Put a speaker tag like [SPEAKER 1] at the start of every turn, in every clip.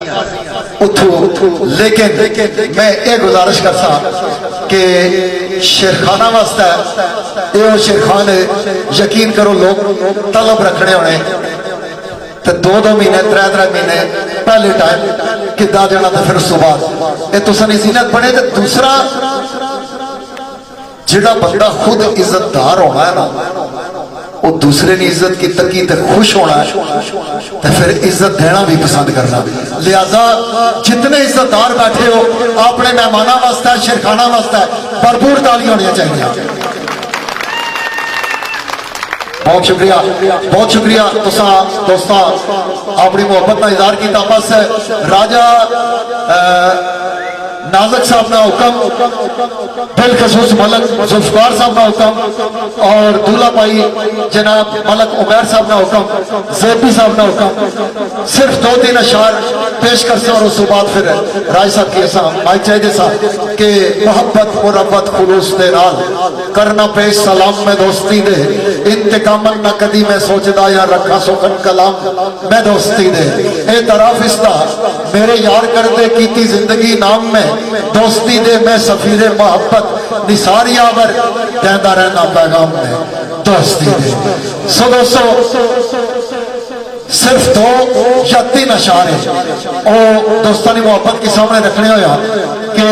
[SPEAKER 1] उठो, लेकिन मैं ये गुजारिश करता कि शेरखाना वास्ते ये शेरखान यकीन करो लोग तलब रखने होने तो 2-2 महीने 3-3 महीने पहले टाइम कि देना तो फिर उस बाद ये तुसां जीनत बने। तो दूसरा जिहड़ा बंदा खुद इज्जतदार होना है ना वो दूसरे ने इज्जत की तकी तो खुश होना है तो फिर इज्जत देना भी पसंद करना। लिहाजा जितने इज्जतदार बैठे हो अपने मेहमानों वास्ते शेरखाना वास्ते भरपूर तालियां होनी चाहिए। बहुत शुक्रिया, बहुत शुक्रिया तुसा दोस्तों अपनी मोहब्बत का इजहार किया। बस राजा नाजक साहब का हुक्म, बिलखसूस मलक जुल्फकार साहब का हुक्म और दूल्हा भाई जनाब मलक उमैर साहब का हुक्म, ज़ेपी साहब का हुक्म, सिर्फ 2-3 अशार पेश कर से और उस बाद फिर राय साहब की माइक चाहिए साहब के मोहब्बत मुरब्बत खुलूस दे नाल करना पेश सलाम में दोस्ती दे इंतकामन न कदी मैं सोचदा या रखा सुखन कलाम मैं दोस्ती दे ए तरफ इसदा मेरे यार कर दे कीती जिंदगी नाम में दोस्ती दे मैं सफीरे मोहब्बत निसारिया वर कहता रहना पैगाम में दोस्ती दे। सो दोस्तों सिर्फ 2 या 3 अशारे और दोस्तों की मोहब्बत के सामने रखने होया कि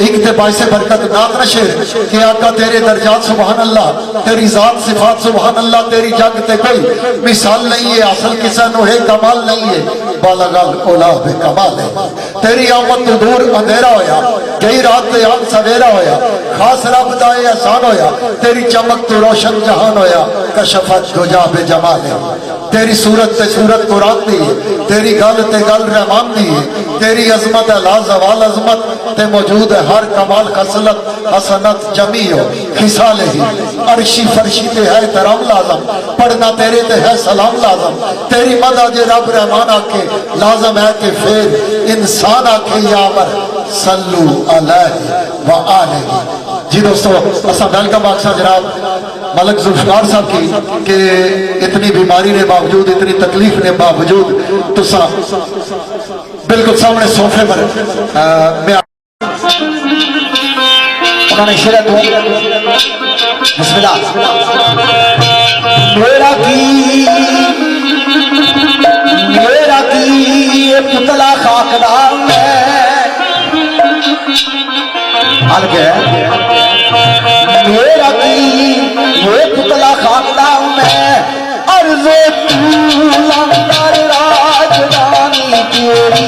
[SPEAKER 1] एक ते बाइसे बरकत नात नशेर कि आका तेरे दर्जात सुभान अल्लाह, तेरी जात सिफात सुभान अल्लाह, तेरी जग ते कोई मिसाल नहीं है, असल किसा नो है कमाल नहीं है, बालगल ओला बे कमाल है। तेरी आमद तो दूर अंधेरा होया, गई रात ते आन सवेरा होया, खास रब दा एहसान होया, तेरी चमक तो रोशन जहान होया, कशफत गुजा बे जमाल है। तेरी सूरत ते सूरत कुरान दी है, तेरी गल ते गल रहमान दी है, तेरी अजमत है लाजवाल अजमत ते मौजूद है हर कमाल खसलत हसनत जमी हो खिसाल ही अर्शी फरशी ते है तरम लाजम पढ़ना तेरे ते है सलाम लाजम। तेरी मदा जे रब रहमान आके लाजम है कि फिर इंसान आके यावर सल्लू अलैहि व आलिहि। जी दोस्तों असा वेलकम आखसा जनाब मलक जुल्फकार साहब की कि इतनी बीमारी ने बावजूद इतनी तकलीफ ने बावजूद तुसा बिल्कुल सामने सोफे पर मैं उन्होंने शेर बिस्मिल्लाह मेरा की पुतला खाकदा हल गया मेरा की ये पुतला खाकदा मैं अर्ज़े लंगर राजधानी तेरी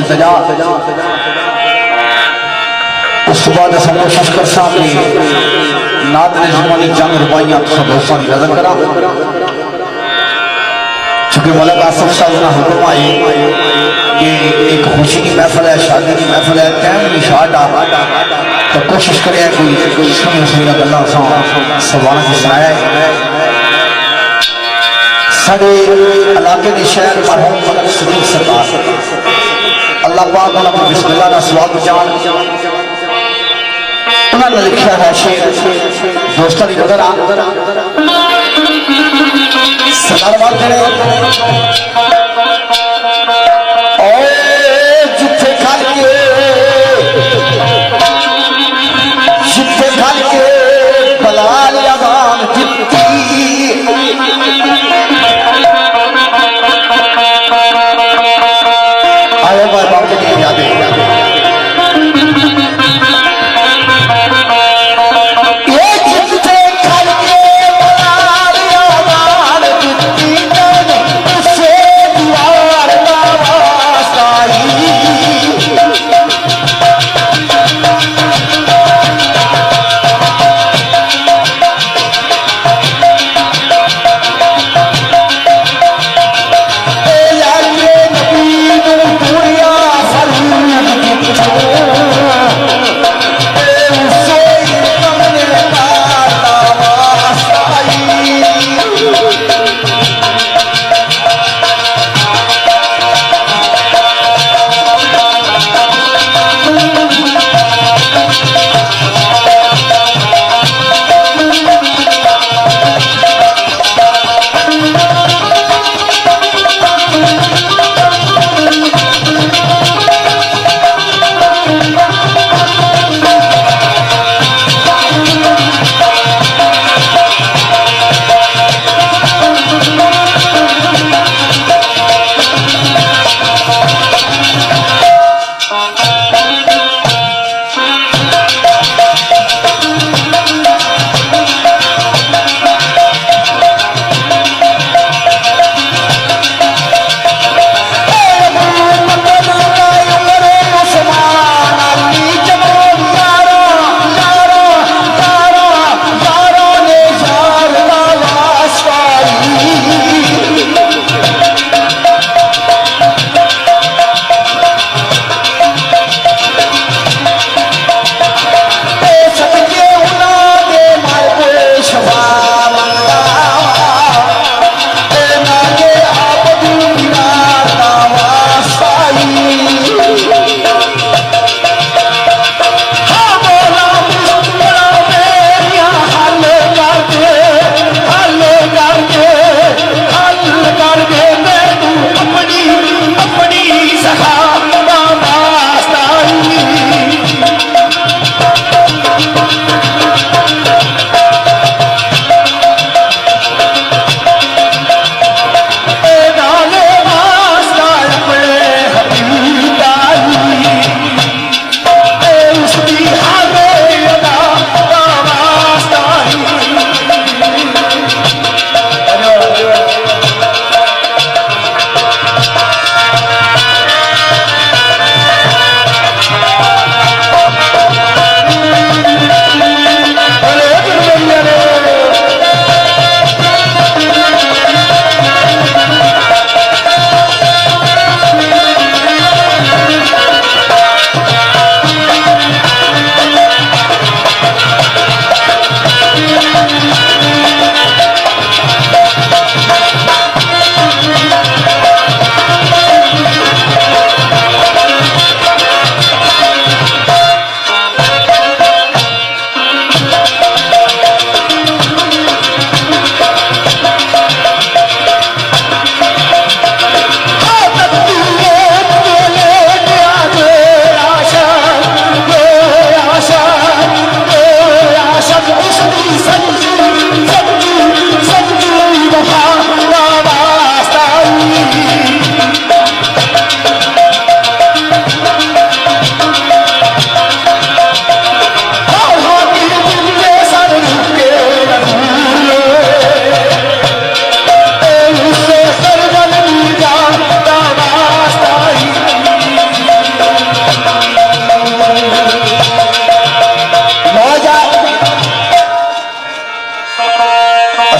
[SPEAKER 2] इंतजा उस बाद अस कोशिश कर सकते नात ने जमानी जंग रुपाइया दोस्तों की नजर करा चूंकि मलक आसफ साहब का हुक्म आए कि एक खुशी की महफिल है शादी की महफिल है टाइम भी शार्ट आ तो कोशिश करें कोई सुनी सुनी गल्लां सवाल की सुनाया साढ़े इलाके के शहर मरहूम मलक सदीक सरकार अल्लाह पाक उन्होंने बिस्मिल्लाह का सवाब जान उन्होंने लिखा है शेर दोस्तों की नजर सरदार मारते जिथे खल के बलाल अजान दित्ती आयो बार बाप के यादें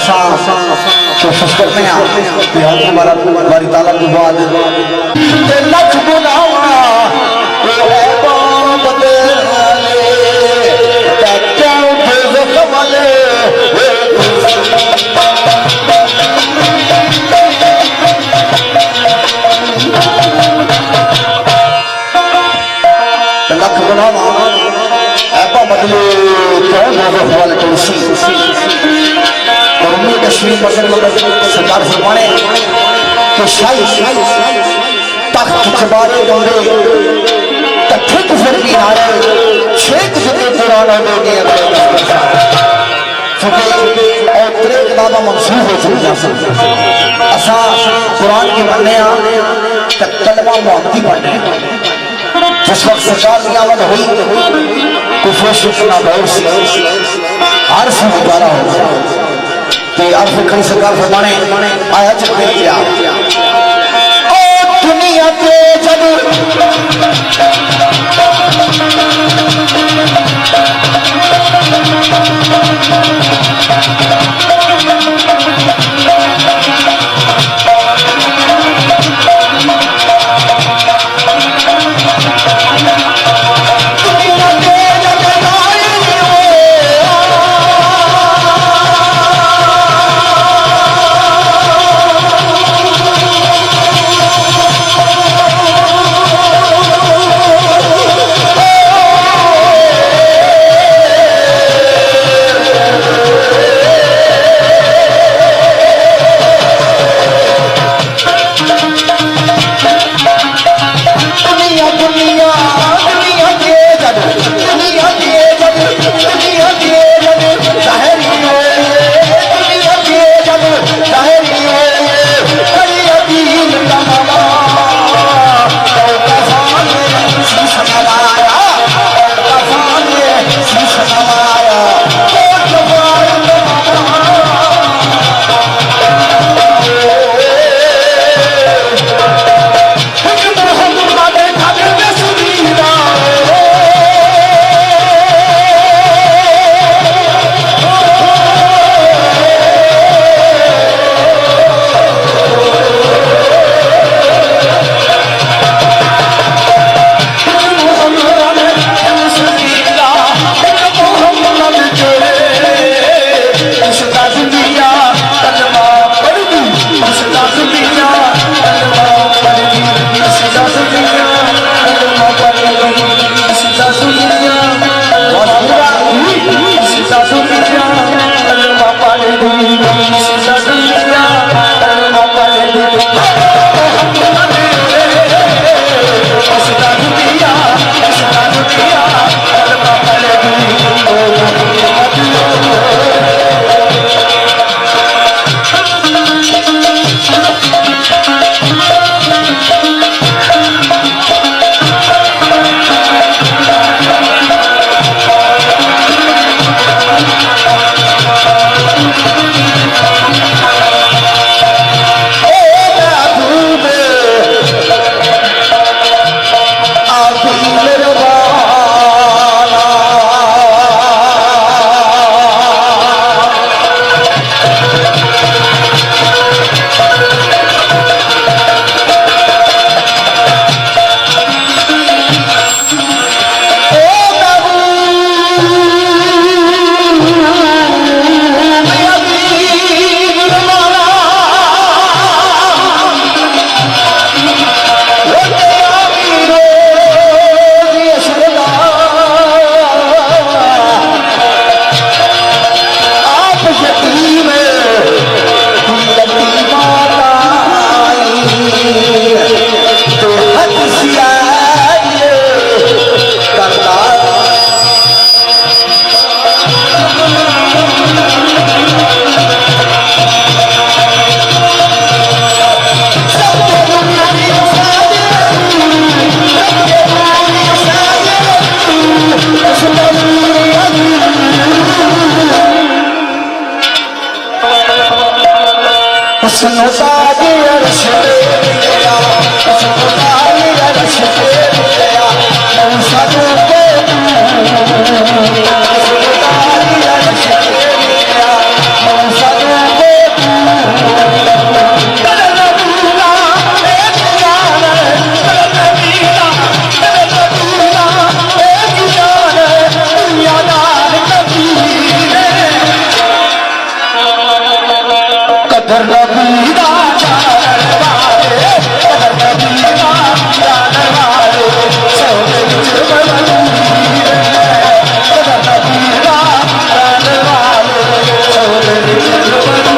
[SPEAKER 2] कोशिश करते हैं कि हम हमारी ताला की बात लख बुलावा लख बुलावा ऐपा बदले क्यों वाले तुलसी कश्मीर सरकार फरमाने कि शाही तख्त चबारे डोरे कट्ठे कुफर की नारे शेख जितने पुराना डोरे और तेरे किताबा मंसूर हो चुकी असा कुरान की बनने कलमा मोहम्मदी पढ़ने जिस वक्त सरकार की आमद हुई कुफर शिकना दौर से हर से गुजारा हो कि आप खड़ी सरकार फरमाने आया चलते क्या ओ दुनिया के जब
[SPEAKER 3] Sadhu
[SPEAKER 1] कदर नबी दा जानन वाले कदर नबी दा जानन वाले सोने विच बलबीर कदर नबी दा जानन वाले सोने विच बलबीर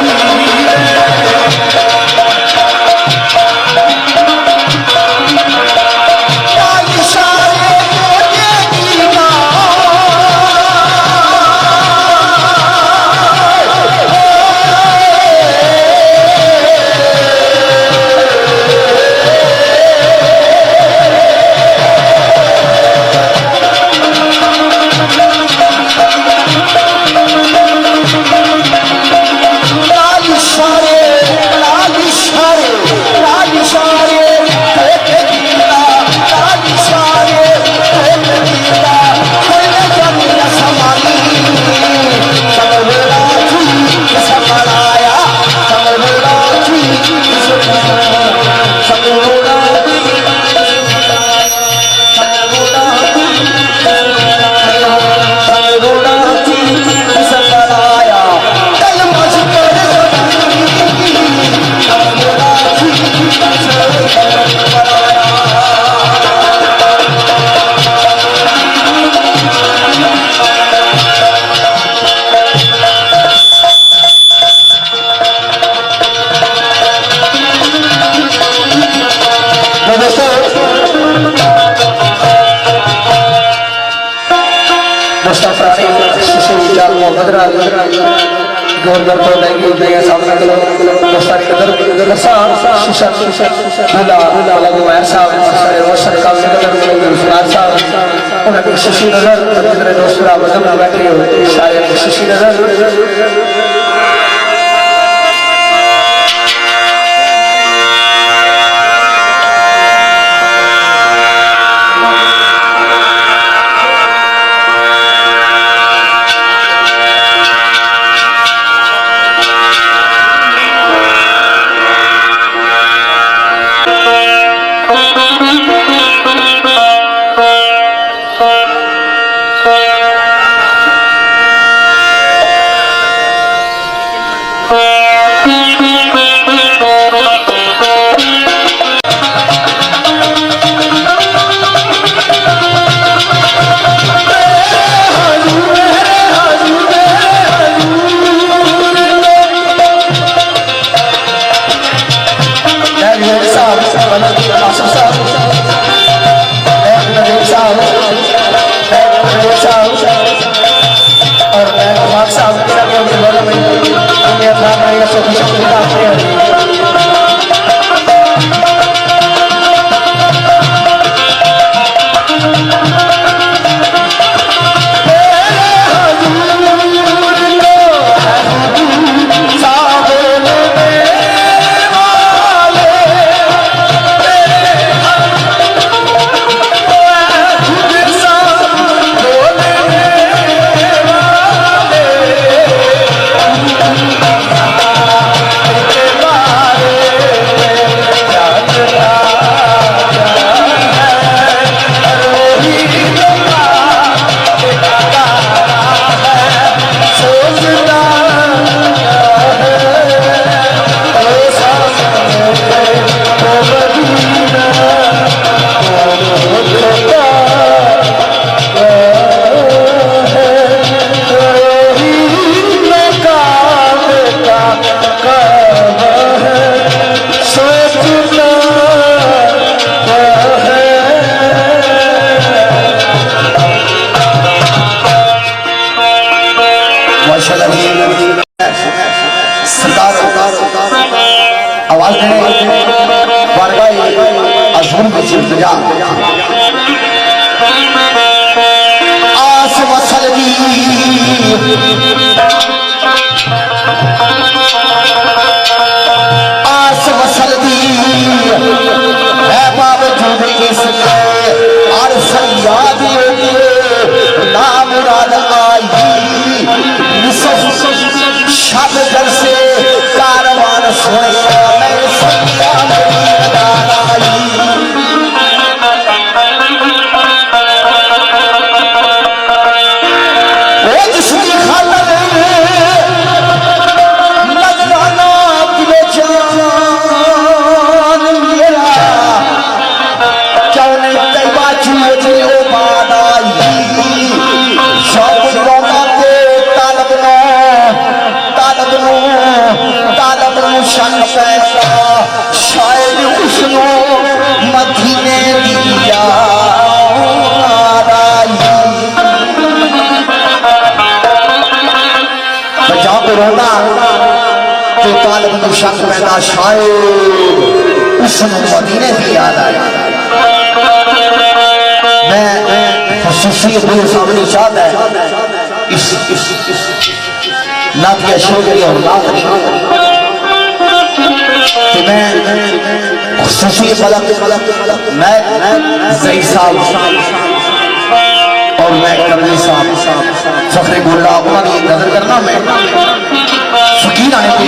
[SPEAKER 1] गवर्नर तो लेंगे देंगे सामने दोस्तारी कदर साहब शीशा बुला लगे वायर साहब सारे रोशन काम कदर गुलफार साहब उन्हें शशि नजर जितने दोस्त बदम बैठे हुए सारे शशि नजर आवाज आस वसलगी आस वसलगी है बावजूद इसके और फरियाद नाम मुराद आई शब घर से कारवान सुने मैं सैया आई जिसकी खातर नजराना की
[SPEAKER 2] तो तालिब को शक पैदा शायद उसने मदीने की याद आई। मैं खुसूसियत मेरे सामने चाहता है इस नातिया शेखरी और नातरी कि मैं खुसूसियत मैं ज़ई साहब और मैं कमली साहब फखरे गोला उन्होंने नजर करना मैं फकीर आने को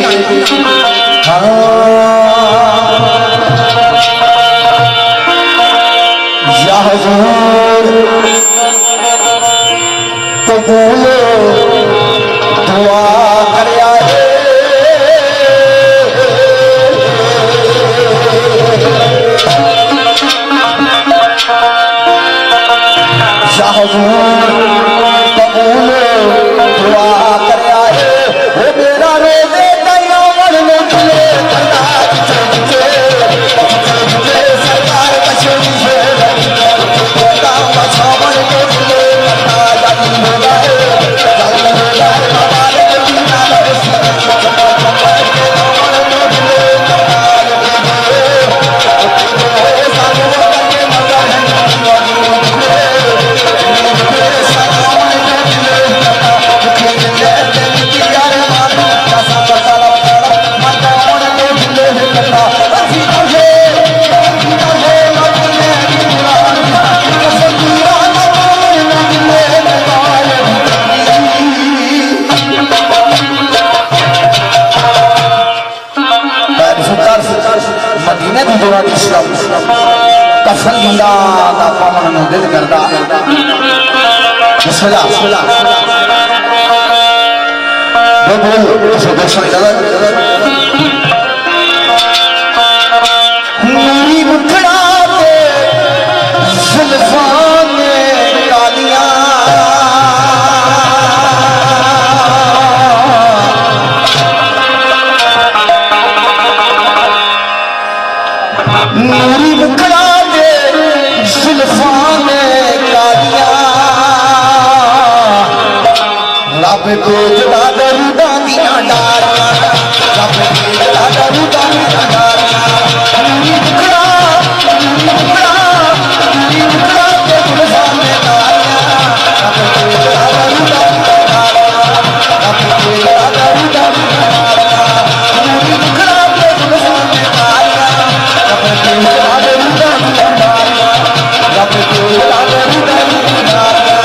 [SPEAKER 2] या हुजूर तो बोलो दुआ कर आए या हुजूर तो बोलो दुआ कर आए वो मेरा रोज़े दयावन में तुले करदाज चलते सरकार बचों से दाम बचावन के तुले करदाज आदि हो गए जल हो गए हमारे दीना बरसी सरकार के दामन में तुले करदाज सालों के मगर है मदीने की दुआ की इस्लाम कफन गिंदा दा पावन नु दिल करदा बिस्मिल्लाह बोल सो दर्शन नजर मेरी मुखड़ा पे जुल्फां ने कालियां मेरी मुखड़ा पे जुल्फां ने कालियां रब को जुदा दरूदा दियां डारियां रब को जुदा दरूदा दियां डारियां मेरी मुखड़ा पे जुल्फां ने कालियां रब को जुदा दरूदा दियां डारियां रब को जुदा दरूदा दियां डारियां मेरी मुखड़ा पे जुल्फां ने कालियां रब को जुदा दरूदा दियां डारियां रब को जुदा दरूदा दियां डारियां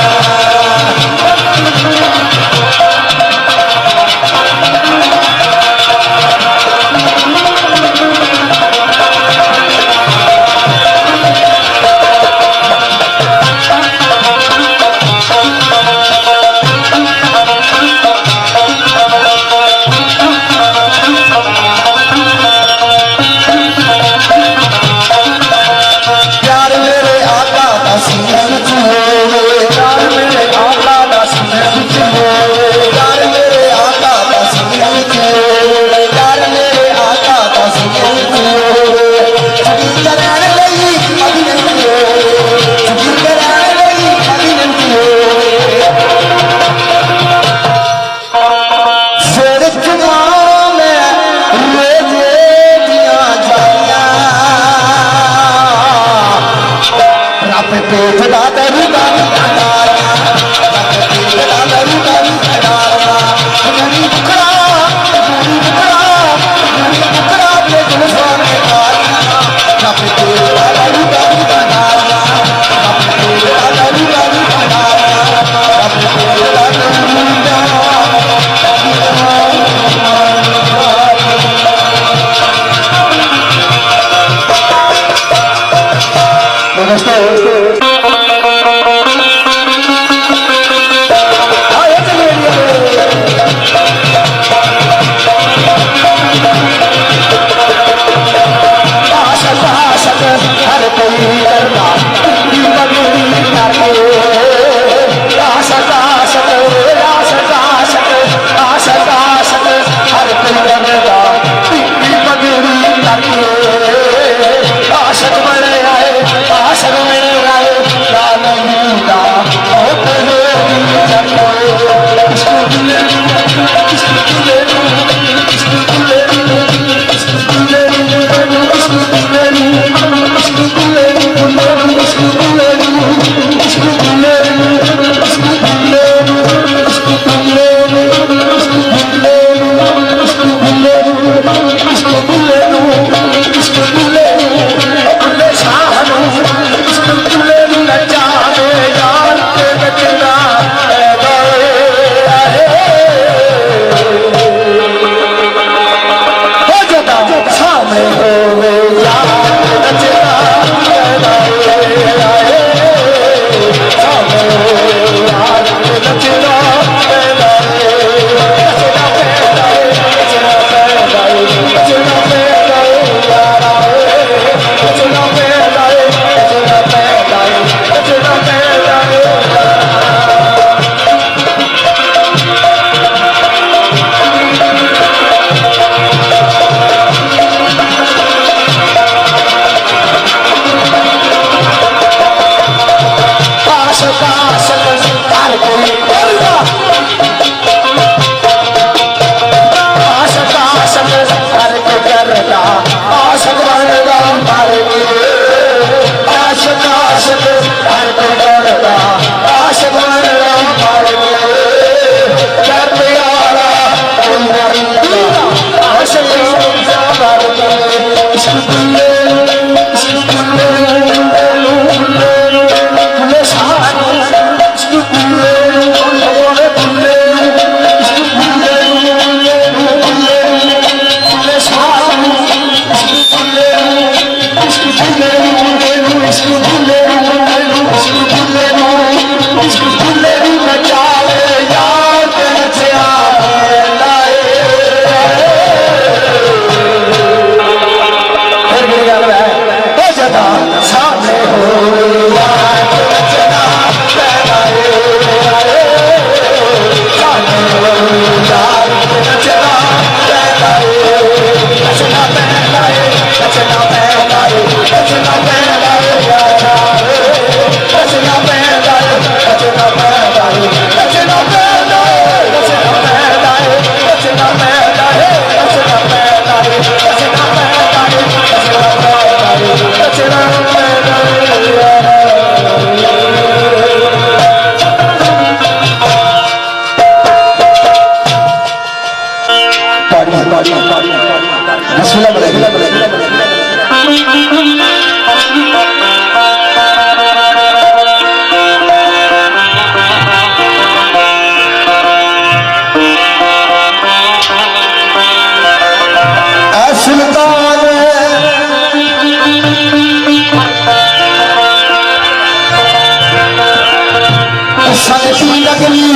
[SPEAKER 2] दोस्तों फिल्म लगी सुल्तान सनती लगनी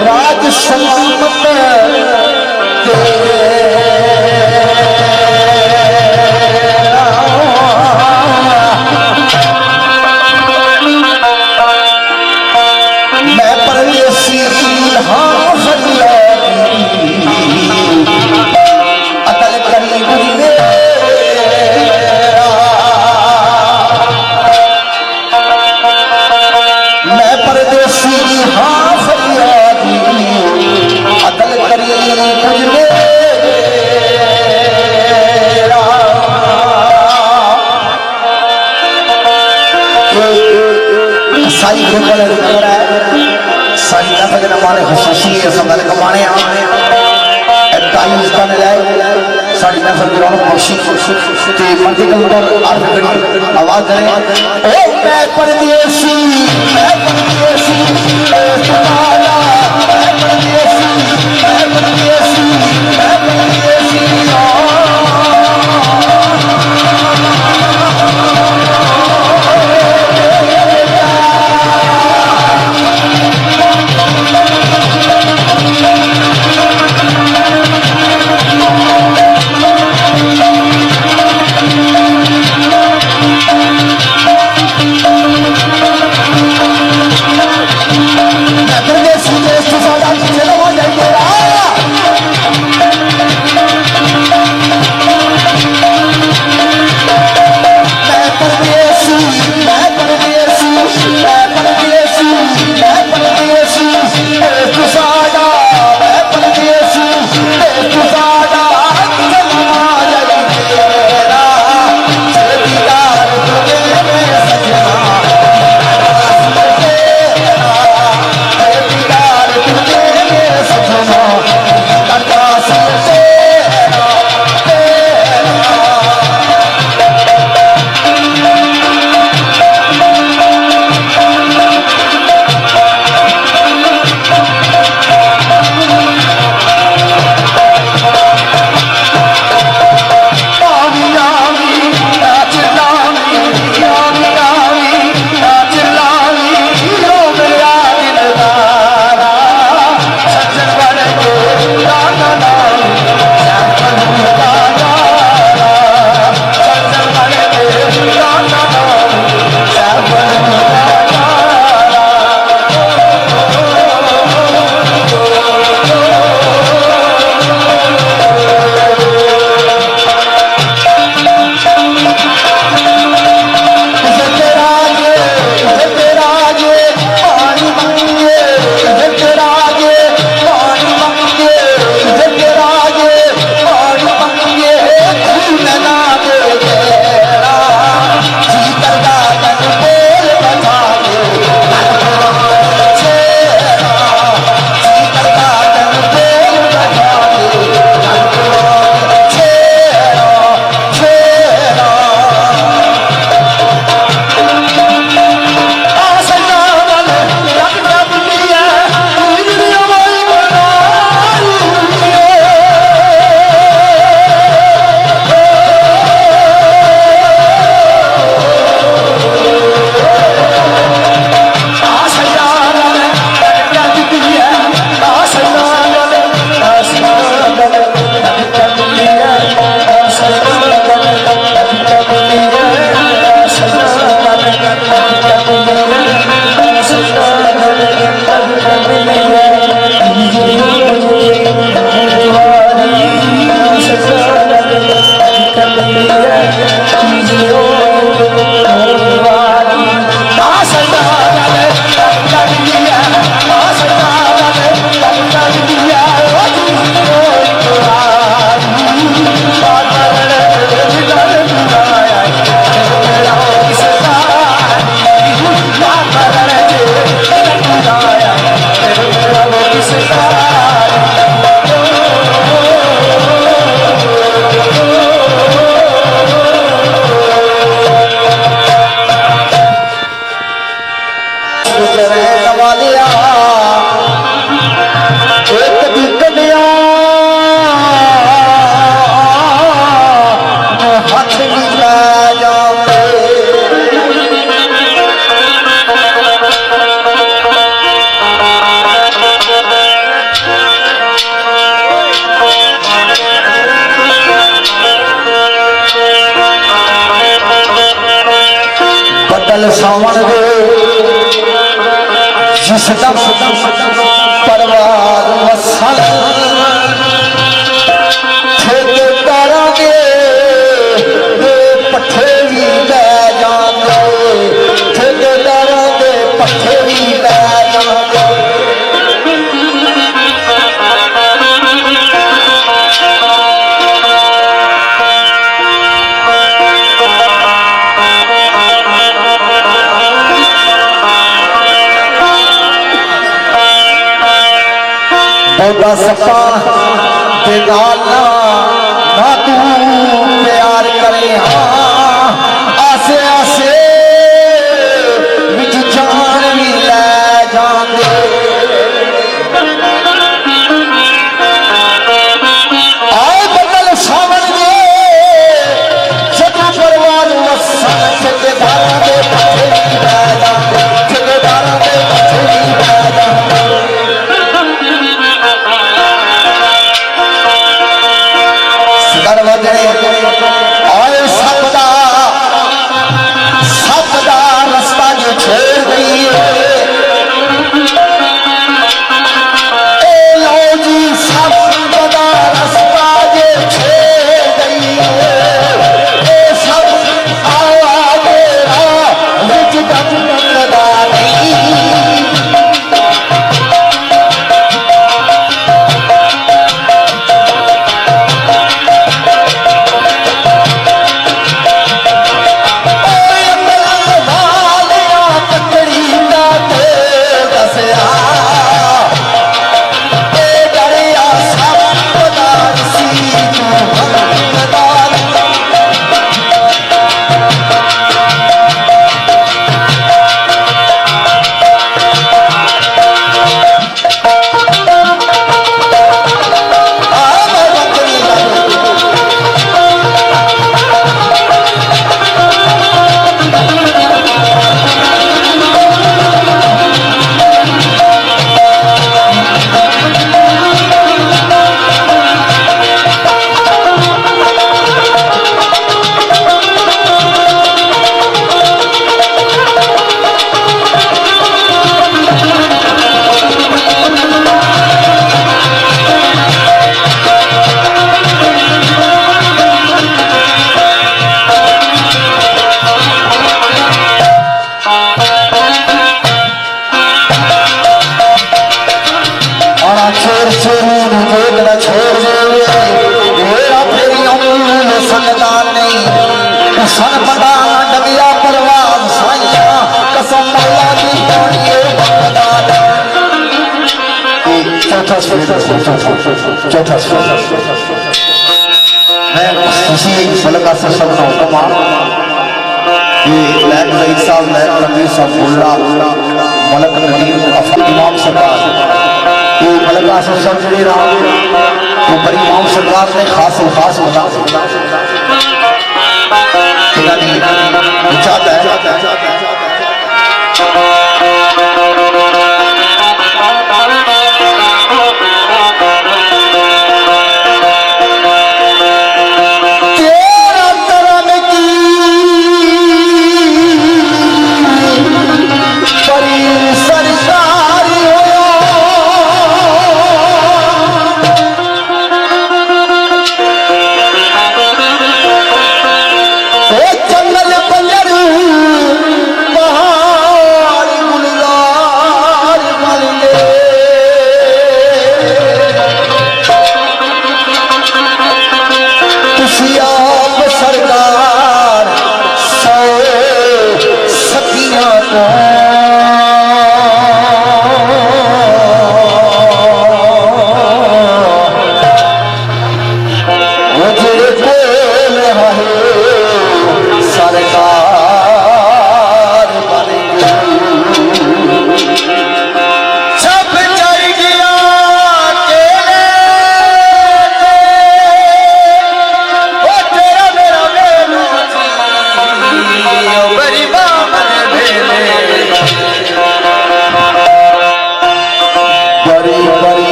[SPEAKER 2] राज सलामत मैं परदेसी हाँ फरिया अकल करी गुजरे मैं परदेसी हाँ फरियादी अकल करी गुजरे सारी ग्रुप सारी नफज नमाने खसूसी संदल कमाने तालीम लाए साड़ी महफिल की रौनक बख्शी ते मर्दी का मुदर आर्फ करी आवाज करें ओ मैं परदेसी मैं परदेसी तुम्हारा मैं परदेसी मैं परदेसी मैं परदेसी सावन दे जिस दम परवार वसल ठेकेदारा दे पट्ठे भी लै जांदे ठेकेदारा दे पट्ठे भी लै जांदे बोदा सपा ते नाला ना तू प्यार करे हाँ आसे आसे विच जान भी लै जांदे आए बदल सावन दे जदों परवान वसन ठेकेदारां दे पट्ठे भी लै जांदे ठेकेदारां दे पट्ठे भी लै जांदे आए सबदा रास्ता जो छोड़ गई लो जी सबदा रास्ता जो छोड़ गई सब आवा तेरा विच दम लगदा नहीं सन बड़ा डबिया परवाज साइया कसम मौला दी बोलिए बगदाद चौथा मैं इसी मलका से सबका हुक्म ये लैक रईस साहब लैक रणवीर साहब बुल्ला मलक नदीम इमाम सरकार ये मलका से सब जुड़े रहा वो बड़ी इमाम सरकार ने खास बता चाहता है तेरा करम की बड़ी सरकारी हो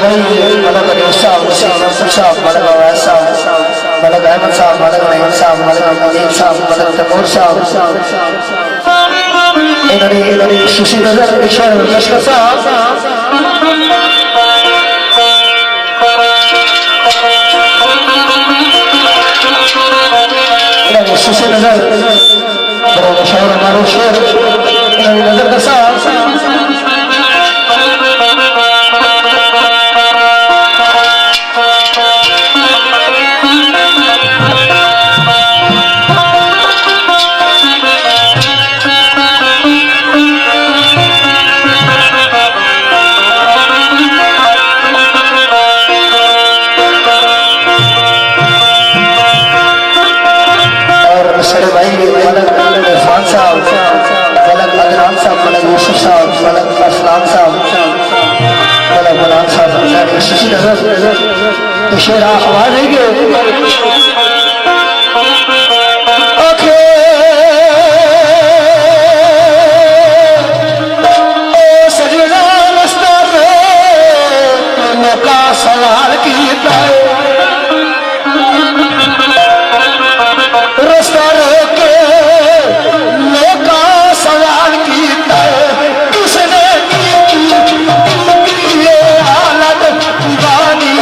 [SPEAKER 2] भाई मलक अनीस साहब, नसीर साहब, मलक अवैस साहब, मलक अहमद साहब, मलक नईम साहब, मलक नदीम साहब, मलक तैमूर साहब, इन्होंने सुशी नजर इशार लश्कर साहब, इन्होंने सुशी नजर बड़ा शायर हमारे शेर इन्होंने नजर का साहब शेरा आवाज है सजना रस्ता का सवाल किया रस्ता रोके का सवाल किया किसने ये हालत गानी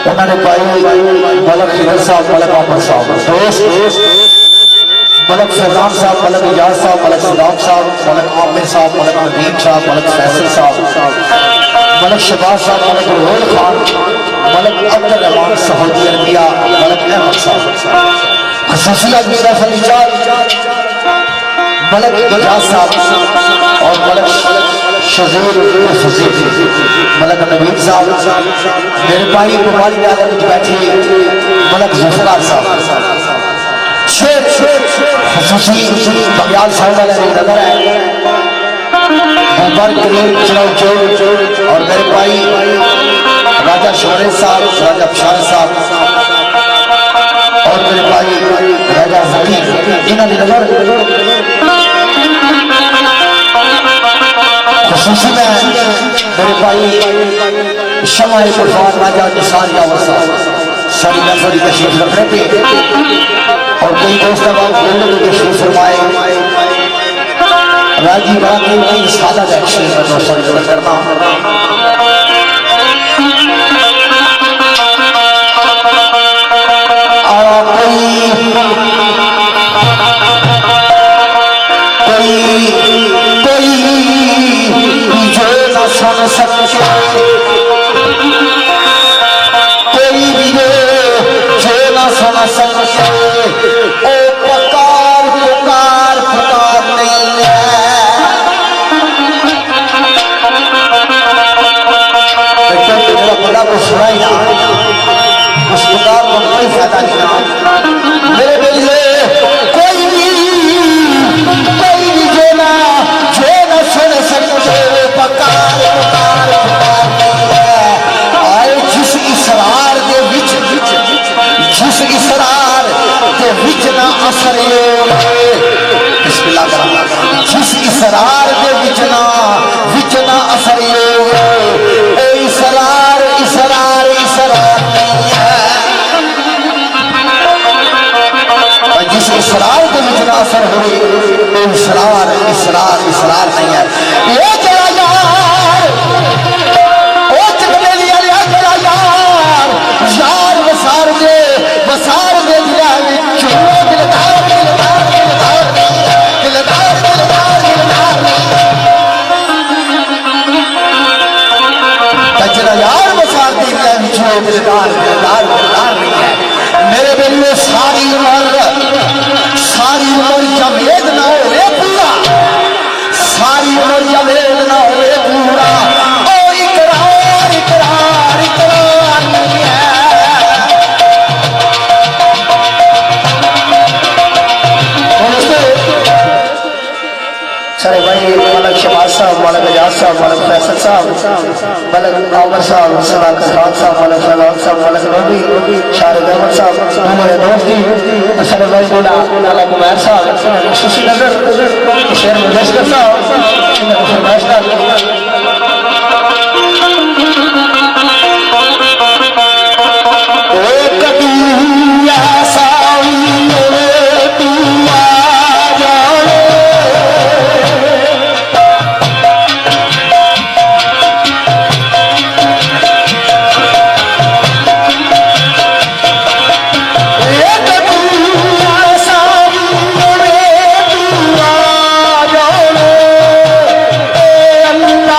[SPEAKER 2] उन्होंने पाई मलक खिदर साहब, मलक अहमद साहब, मलक फैजान साहब, मलक इजाज साहब, मलक सदाम साहब, मलक आमिर साहब, मलक नदीम साहब, मलक फैसल साहब, मलक शबाज साहब, मलक रोहल खान, मलक अब्दुल रहमान सऊदी अरबिया, मलक अहमद साहब, खसूसियत मेरा फलीजात मलक इजाज साहब और मलक शजीर मलक नवीद साहब, मेरे भाई कुमारी आदम बैठे मलक जुफरार साहब, बग्याल साहब वाला नजर है और मेरे भाई राजा शोरे साहब, राजा बशार साहब और मेरे भाई राजा जकी इन्होंने नजर खुशी में मेरे भाई शमाए कुर्बान राजा निसार यावर साहब सारी महफिल तशरीफ रख रहे थे और कई दोस्त तशरीफ फरमाए राजी बाकी की सादा एक्शन में दोस्तों ने करना सुन सके कोई भी जो न सुन सके ओ पुकार पुकार पुकार नहीं है मेरा बड़ा को सुनाई ना उस पुकार को कोई फायदा नहीं ना मेरे बेलिए कोई भी जो न सुन सके पुकार पुकार पुकार नहीं है आए जिस इसरार दे विच जिस इसरार दे विच ना असर बिस्मिल्लाह जिस इसरार दे विच ना असर इसरार इसरार इसरार नहीं है जिस इसरार के विच असर हो इसरार इसरार इसरार नहीं है ये चला यार ओ चकने लिया चला यार यार बसार दे दिला विच दिलदार दिलदार दिलदार दिलदार दिलदार दिलदार चला यार बसार दे दिला विच दिलदार दिलदार दिलदार नहीं है मेरे बेलिए सारी उम्र जवेद ना हो पूरा सारी उम्र जवेद ना हो पूरा ओ इकरार इकरार इकरार नहीं है सारे भाई मलक शबाज साहब मलक एजाज साहब मलक फैसल साहब मलक आमर साहब सदाकत खान साहब मलक फैजान साहब मलक नबी शाहिद अहमद साहब मेरे दोस्त जी सारे भाई बोला नाला कुमार साहब सुशी नगर शेर मुजस्कर साहब Allah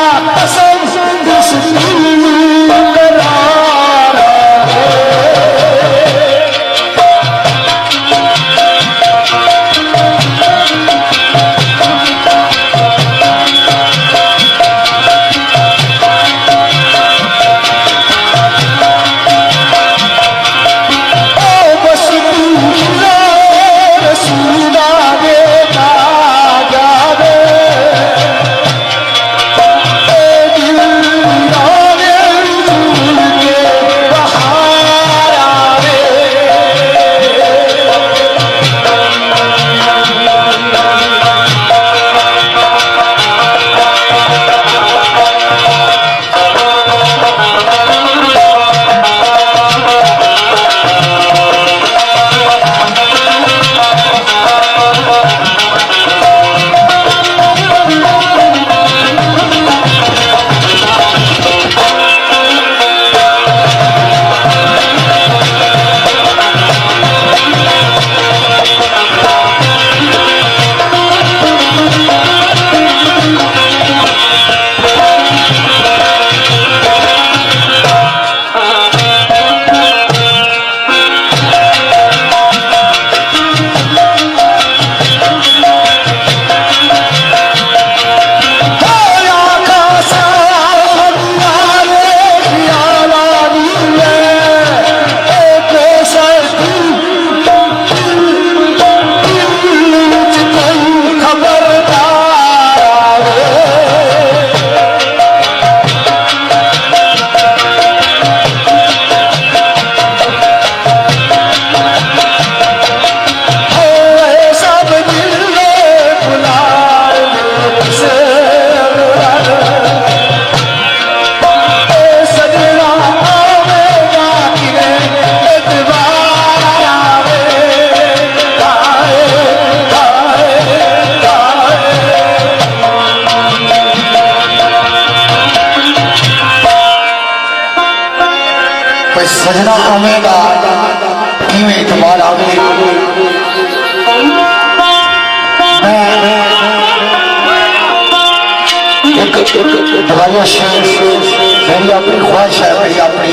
[SPEAKER 2] ख्वाहिश मेरी अपनी ख्वाहिश है, मेरी अपनी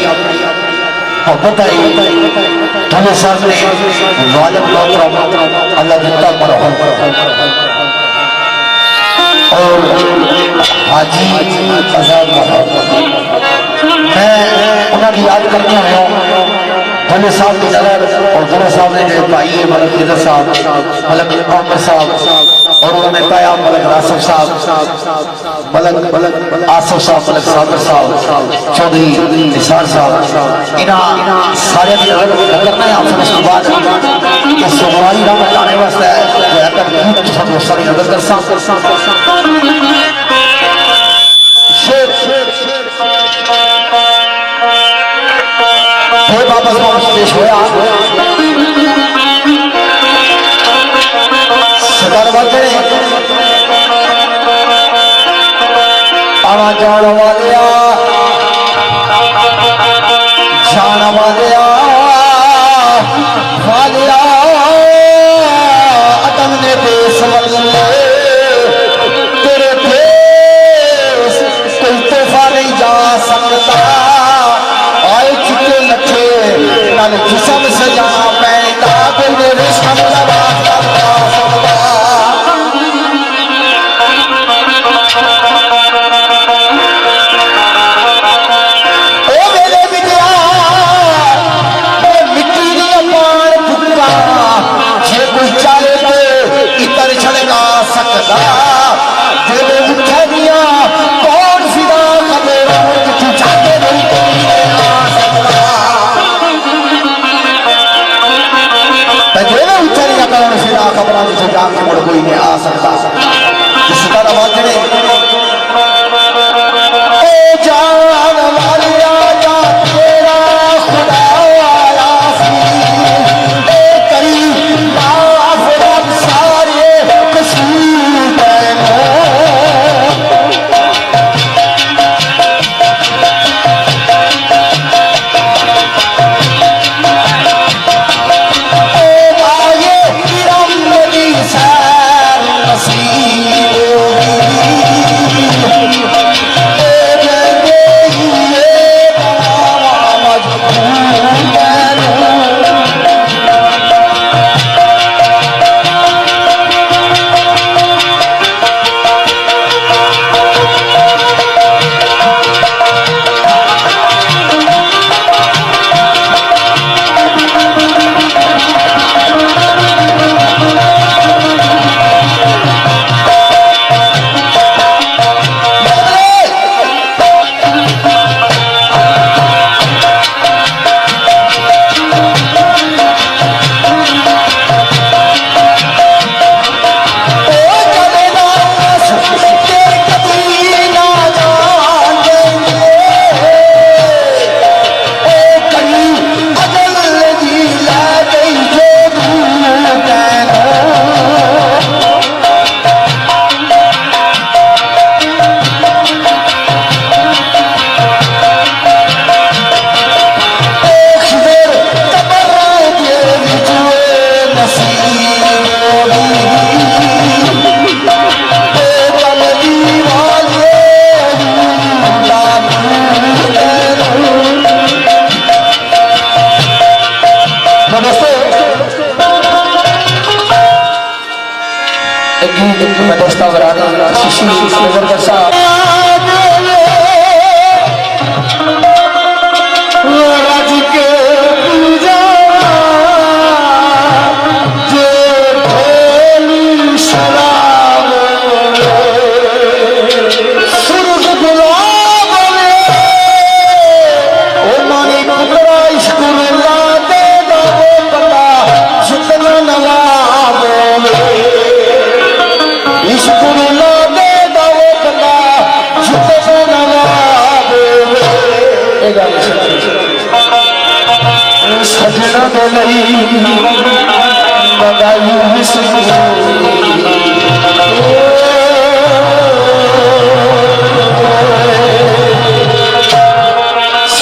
[SPEAKER 2] मोहब्बत है तुम्हें सामने वालिद मोहतरम अल्लाह जिंदा मरहम और हाजी आजाद मैं उन्होंने याद करता हूँ भले साहब की नजर और भले साहब ने जो भाई है मलक इधर साहब, मलक मोहम्मद साहब और उन्होंने पाया मलक रासिफ साहब, मलक आसिफ साहब, मलक सागर साहब, चौधरी निसार साहब, इन्हें सारे की नजर करना है आपसे उसके बाद ये सुमारी राम लाने वास्ते है तो सब सारी नजर कर वापस पेश होया सरदार वाले आवा जान वालिया वालिया अदम ने देश तेरे देश कोई तोहफा नहीं जा सकता आए चुके लखे नाल जिसम सजा पैदा तेरे रेशम लबास खबर कोई नहीं आ सकता इस तरह वाले जान वालिया जा तेरा खुदा आया करी माफ सारे कसूर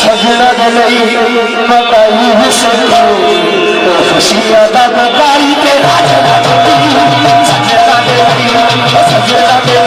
[SPEAKER 2] सजना दे सजना दे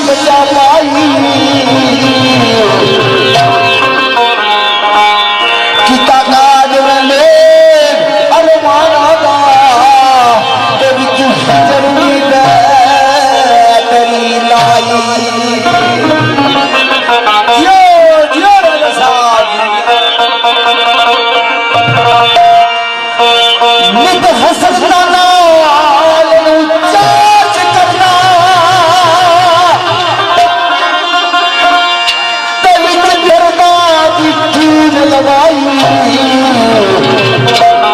[SPEAKER 2] बचा पाई किता काज वेले अरमाना दा ते विच जरूरी बैटरी लाई जियो जियो राजा साहब नित हसन दा नाल चाच करना ते विच जरदा दी कीन लगाई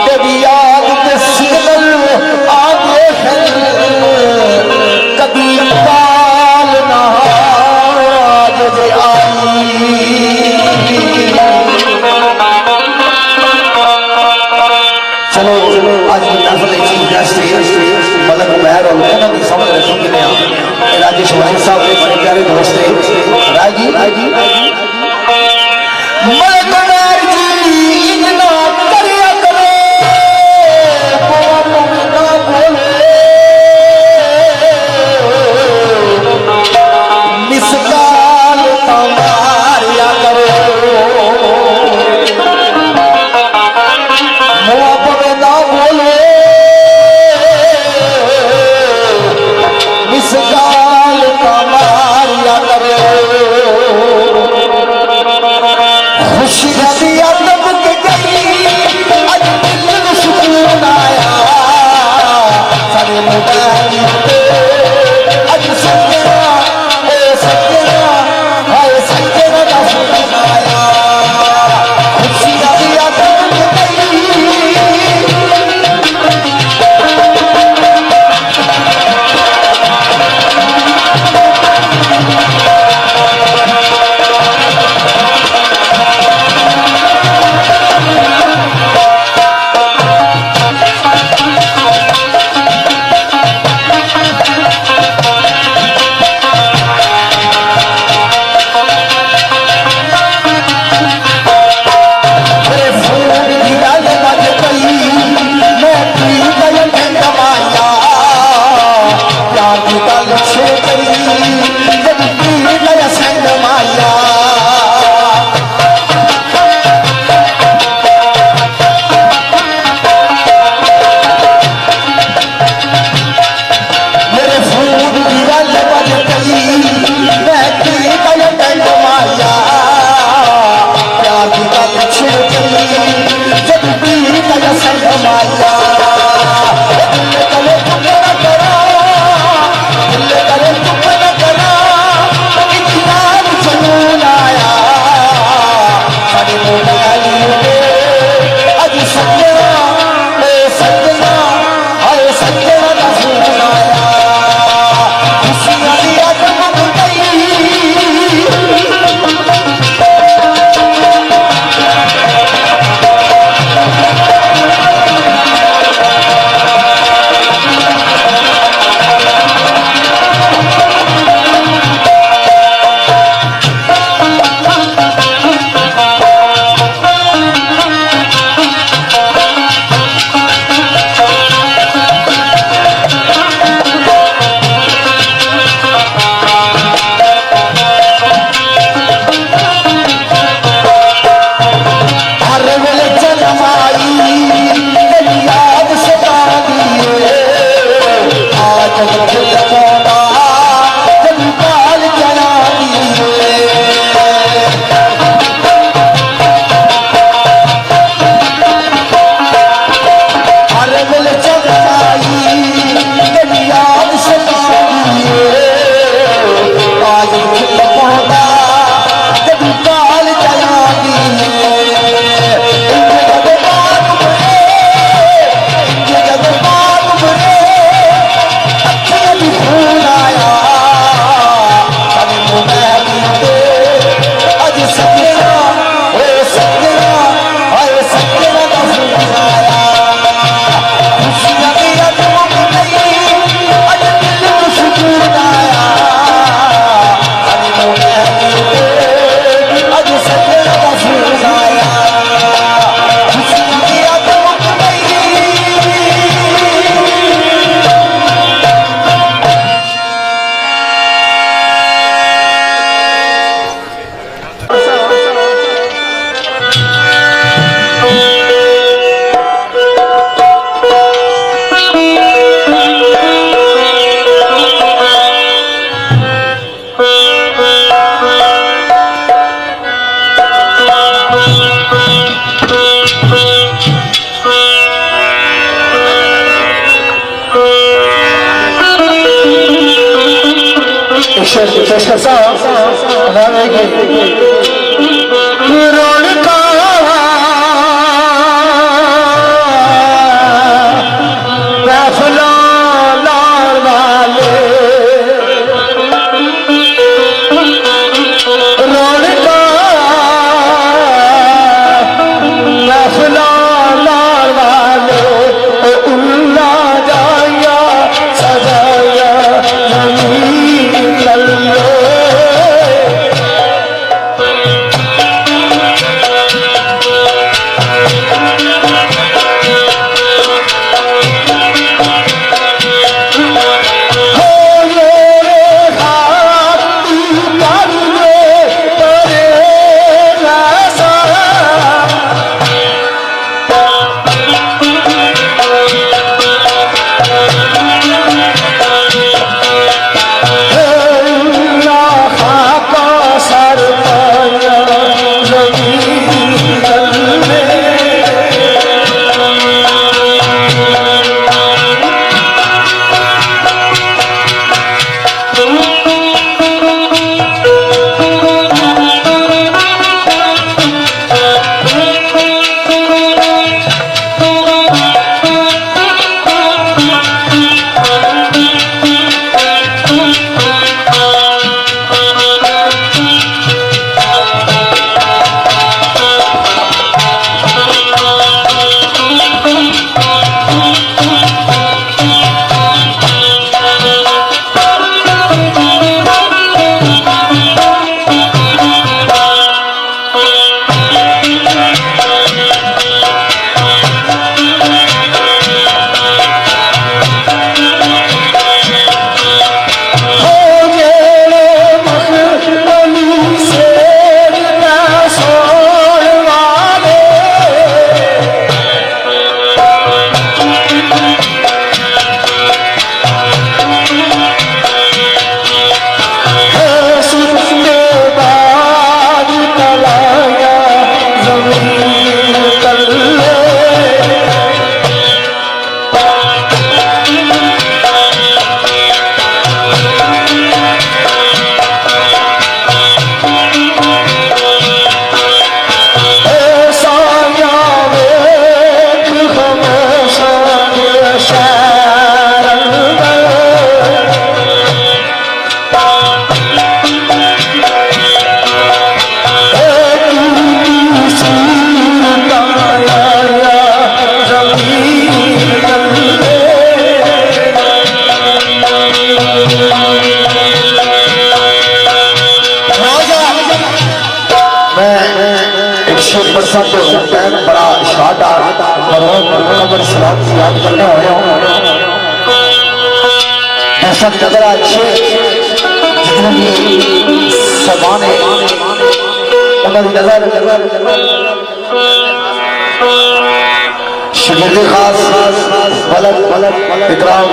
[SPEAKER 2] ते भी याद ते सिगनल आगे कभी काल ना जे आई चलो आज की महफिल चीफ गेस्ट मलक उमैर और उन्होंने समझ रखी कि राजेश वाहिद साहब के बड़े प्यारे दोस्त थे राजी मलक उमैर जी इतना करिया करो ना बोले मिसकाल तमारिया करो ना बोले मिसकाल तमारिया करो खुशी नदी
[SPEAKER 1] शेर साहब रौनका महफिला लाल वाले रौनका महफिला लाल वाले उल्ला जाया सजाया जमीन लल्ले बड़ा शादा कमर सलाम की याद करने आया हूँ। ऐसा नजर अच्छे जितने भी समान है उन्होंने नजर शिगिर्द खास बलद इकराम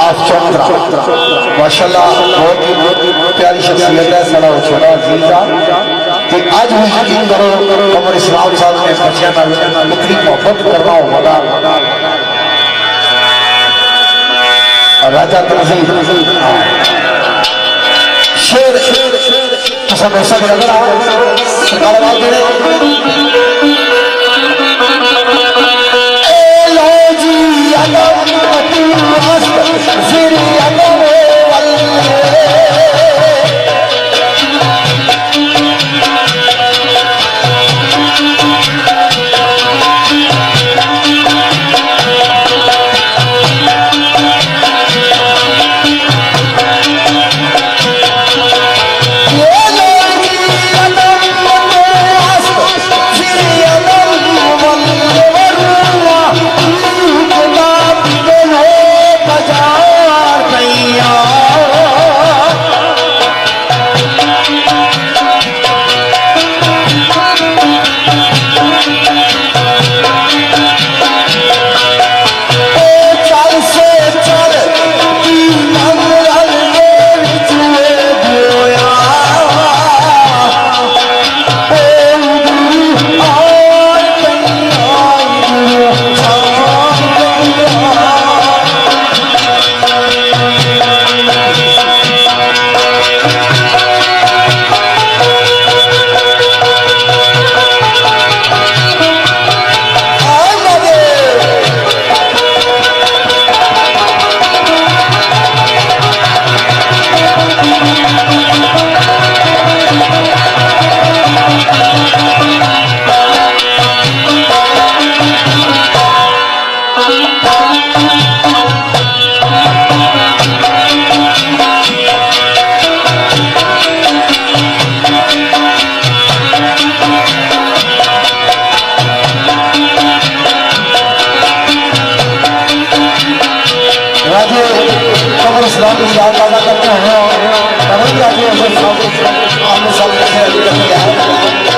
[SPEAKER 1] आप चौधरा माशाल्लाह बहुत ही प्यारी शख्सियत है। सलाम छोड़ा जीजा कि आज भी यकीन करो कमर इस्लाम साहब ने बच्चियां ना इतनी मोहब्बत कर रहा हूँ मदा राजा तंजीम शेर सब ऐसा लग रहा है सरकार आवाज दे रहे
[SPEAKER 2] की याद ताज़ा करते हैं तभी आगे आमने सामने से रखेंगे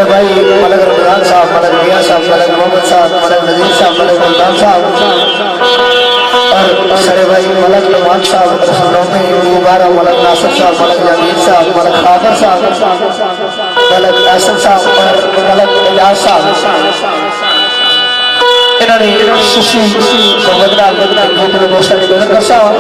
[SPEAKER 2] भाई मलक रमजान साहब, मलक मियाँ साहब, मलक मोहम्मद साहब, मलक नजीर साहब, मलक गुलदान साहब और सरे भाई मलक नवाज साहब, मुबारक मलक नासिर साहब, मलक जमीर साहब, मलक खादर साहब, मलक नासिर साहब और मलक एजाज साहब इन्होंने सुशी को बदला दोस्तों ने बेहतर कर साहब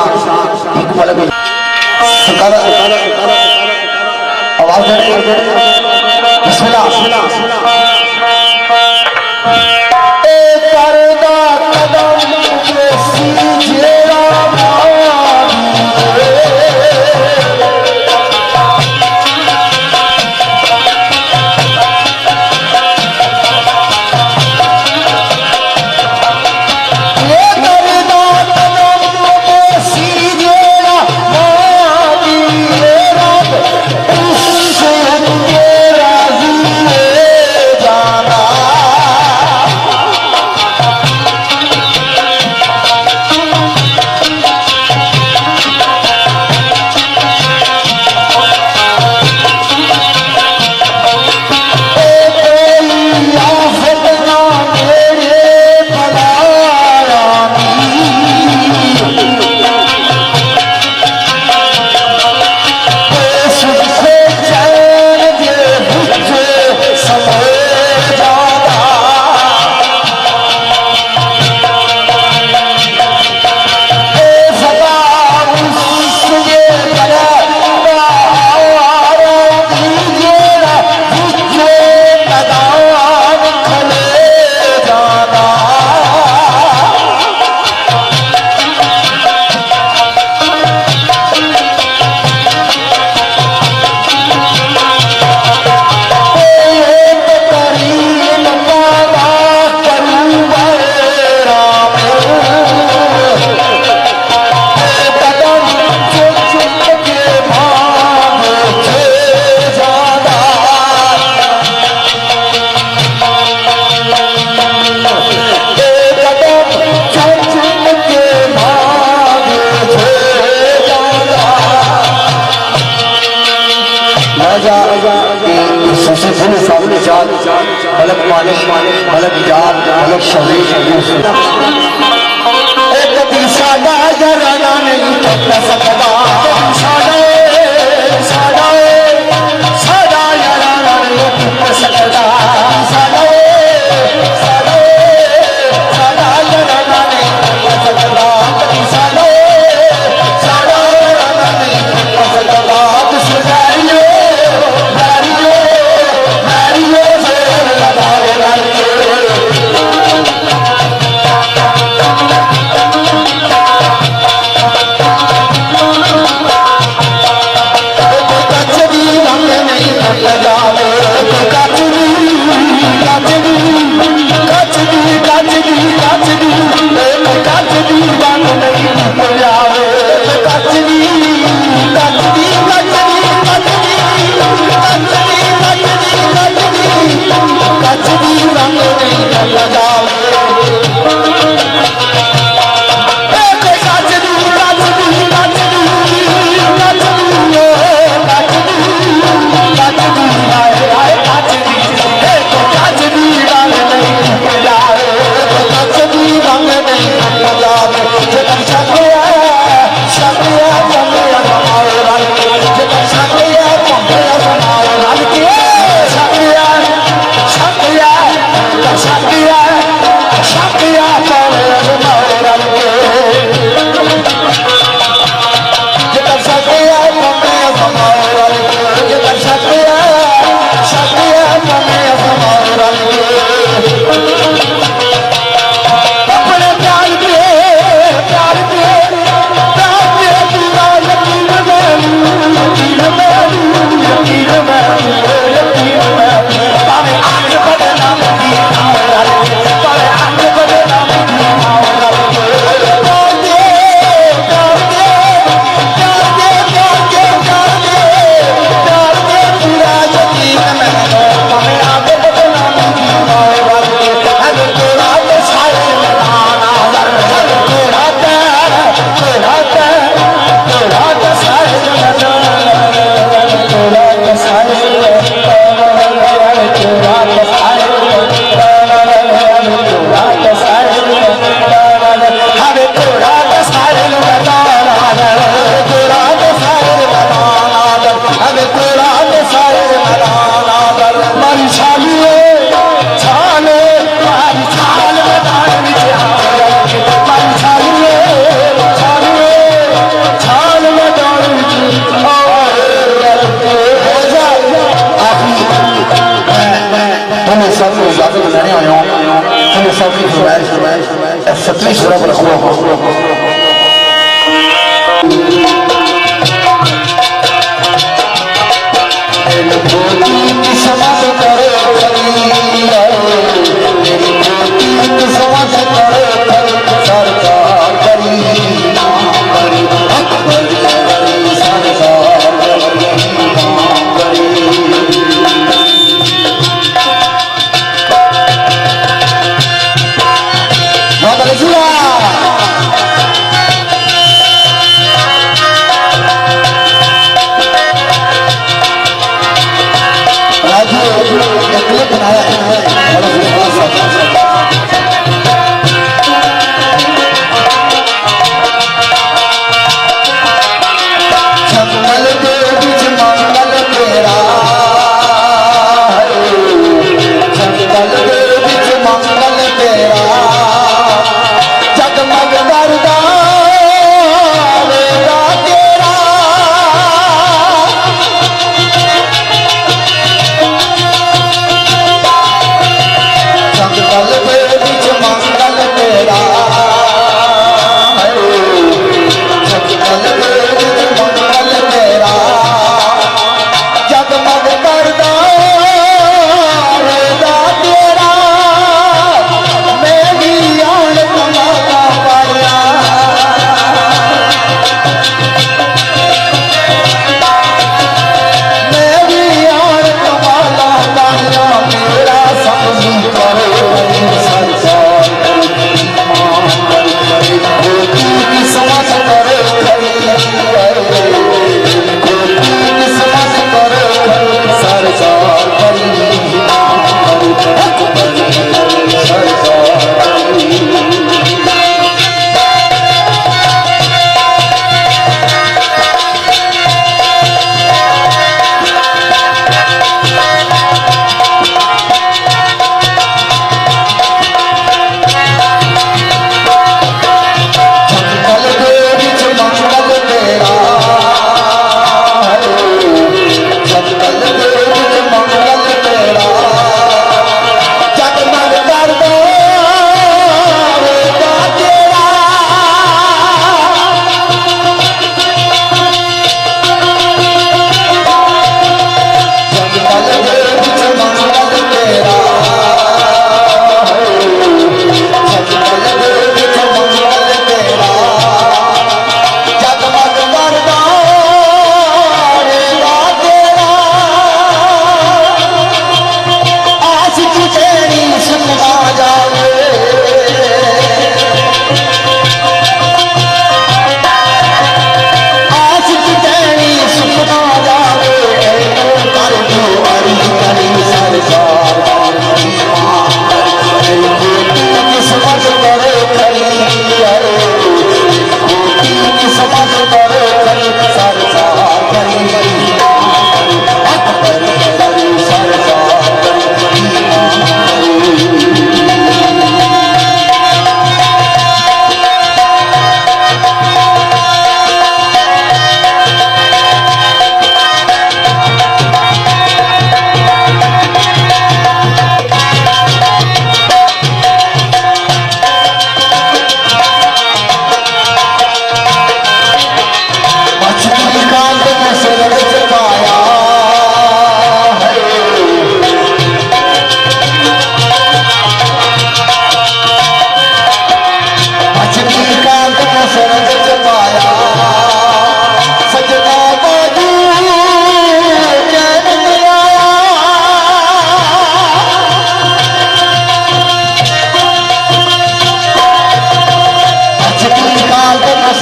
[SPEAKER 2] एक मलक सरकार आवाज दे बिस्मिल्लाह करदा कदम जेड़ा मलक मानी मलक जात मलक शरीफ कभी साडा जरा नहीं टूट सकता साडा यारा नहीं टूट सकता साडा यारा नहीं टूट सकता कभी साडा यारा नहीं टूट सकता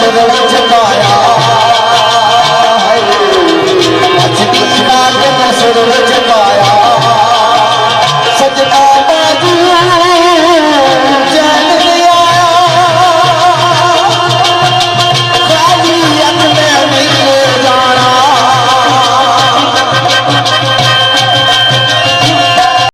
[SPEAKER 2] सिर विच पाया